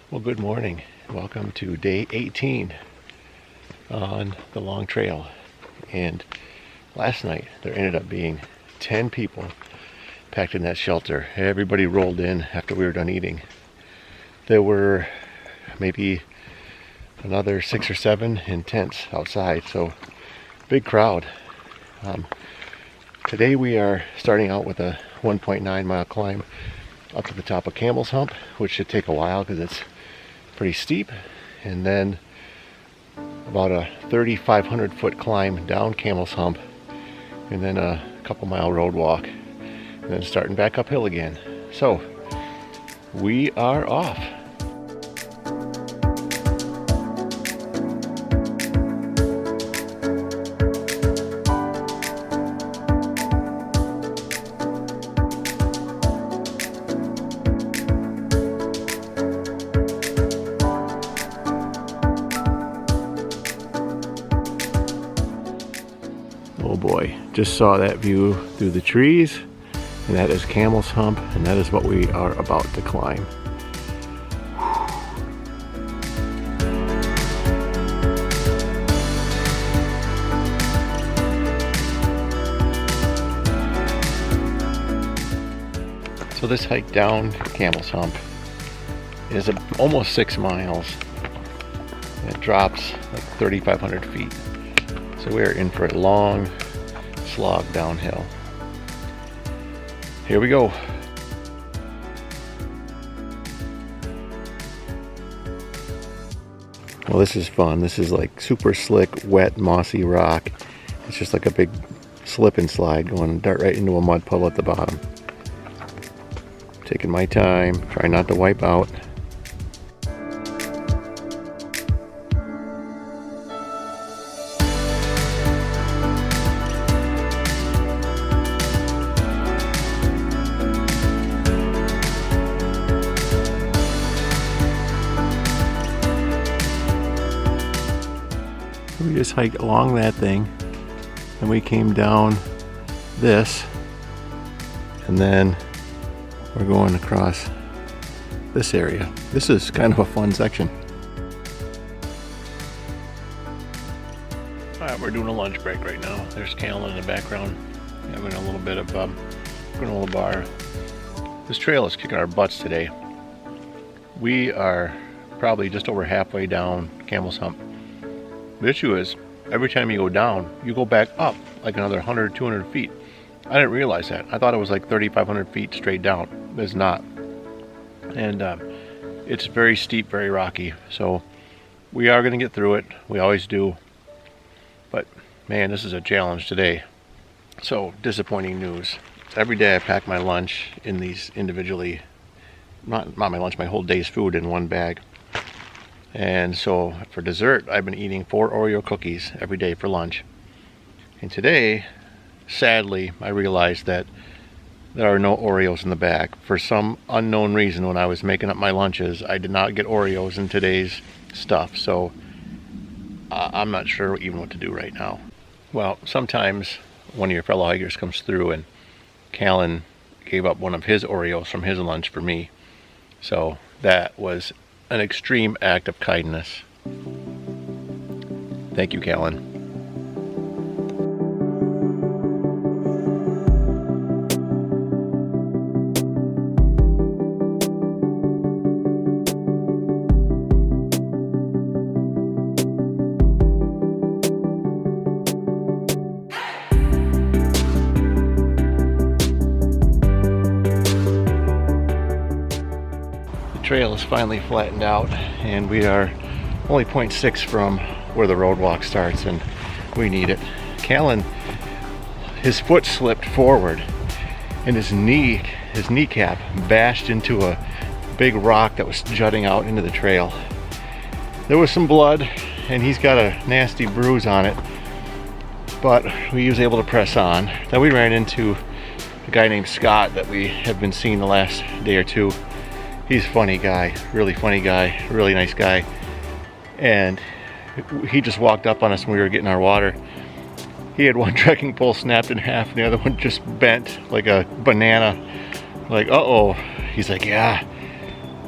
Well, good morning. Welcome to day 18 on the long trail. And last night there ended up being 10 people packed in that shelter. Everybody rolled in after we were done eating. There were maybe another 6 or 7 in tents outside, so big crowd. Today we are starting out with a 1.9 mile climb up to the top of Camel's Hump, which should take a while because it's pretty steep, and then about a 3,500 foot climb down Camel's Hump, and then a couple mile road walk, and then starting back uphill again. So we are off. Oh boy, just saw that view through the trees, and that is Camel's Hump, and that is what we are about to climb. So this hike down Camel's Hump is almost 6 miles. It drops like 3,500 feet. So we're in for a long slog downhill. Here we go. Well, this is fun. This is like super slick, wet, mossy rock. It's just like a big slip and slide going right into a mud puddle at the bottom. Taking my time, trying not to wipe out. We just hiked along that thing, and we came down this, and then we're going across this area. This is kind of a fun section. Alright, we're doing a lunch break right now. There's Camel in the background having a little bit of granola bar. This trail is kicking our butts today. We are probably just over halfway down Camel's Hump. The issue is, every time you go down, you go back up like another 100, 200 feet. I didn't realize that. I thought it was like 3,500 feet straight down. It's not. And it's very steep, very rocky. So we are going to get through it. We always do. But man, this is a challenge today. So disappointing news. Every day I pack my lunch in these individually, not my lunch, my whole day's food in one bag. And so for dessert, I've been eating 4 Oreo cookies every day for lunch. And today, sadly, I realized that there are no Oreos in the bag. For some unknown reason, when I was making up my lunches, I did not get Oreos in today's stuff. So I'm not sure even what to do right now. Well, sometimes one of your fellow hikers comes through, and Callan gave up one of his Oreos from his lunch for me. So that was an extreme act of kindness. Thank you, Callan. Trail is finally flattened out, and we are only 0.6 from where the road walk starts, and we need it. Callan, his foot slipped forward, and his kneecap bashed into a big rock that was jutting out into the trail. There was some blood, and he's got a nasty bruise on it, but he was able to press on. Then we ran into a guy named Scott that we have been seeing the last day or two. He's a funny guy, really funny guy, really nice guy. And he just walked up on us when we were getting our water. He had one trekking pole snapped in half, and the other one just bent like a banana. Like, uh-oh. He's like, yeah,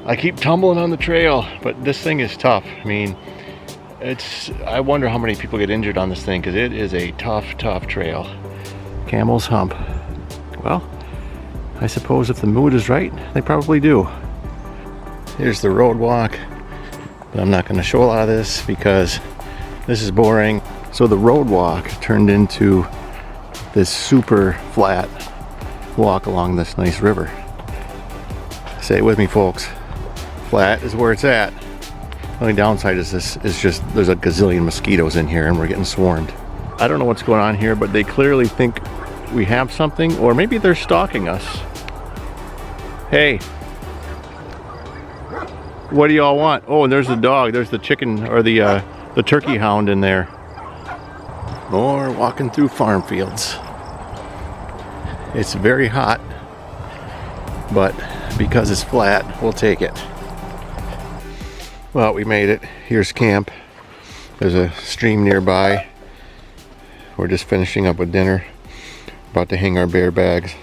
I keep tumbling on the trail, but this thing is tough. I mean, I wonder how many people get injured on this thing, because it is a tough trail. Camel's Hump. Well, I suppose if the mood is right, they probably do. Here's the road walk, but I'm not going to show a lot of this because this is boring. So the road walk turned into this super flat walk along this nice river. Say it with me, folks. Flat is where it's at. The only downside is just there's a gazillion mosquitoes in here and we're getting swarmed. I don't know what's going on here, but they clearly think we have something, or maybe they're stalking us. Hey, what do y'all want? Oh, and there's the dog. There's the chicken, or the turkey hound in there. More walking through farm fields. It's very hot, but because it's flat, we'll take it. Well, we made it. Here's camp. There's a stream nearby. We're just finishing up with dinner. About to hang our bear bags.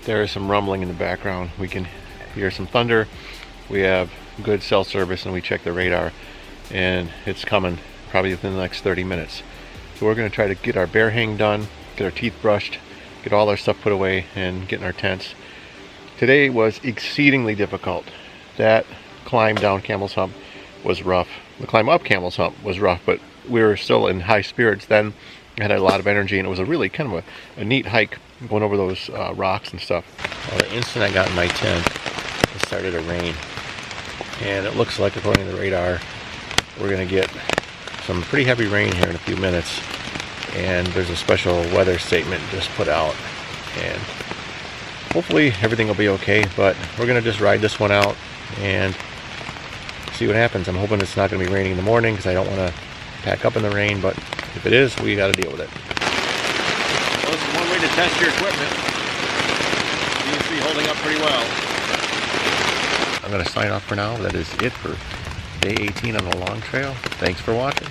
There is some rumbling in the background. We can hear some thunder. We have good cell service and we check the radar, and it's coming probably within the next 30 minutes. So we're going to try to get our bear hang done, get our teeth brushed, get all our stuff put away, and get in our tents. Today was exceedingly difficult. That climb down Camel's Hump was rough. The climb up Camel's Hump was rough, but we were still in high spirits then. I had a lot of energy, and it was a really kind of a neat hike going over those rocks and stuff. Well, the instant I got in my tent, it started to rain. And it looks like, according to the radar, we're going to get some pretty heavy rain here in a few minutes. And there's a special weather statement just put out. And hopefully everything will be okay, but we're going to just ride this one out and see what happens. I'm hoping it's not going to be raining in the morning, because I don't want to pack up in the rain, but if it is, we got to deal with it. Well, this is one way to test your equipment. Seems to be holding up pretty well. I'm going to sign off for now. That is it for day 18 on the long trail. Thanks for watching.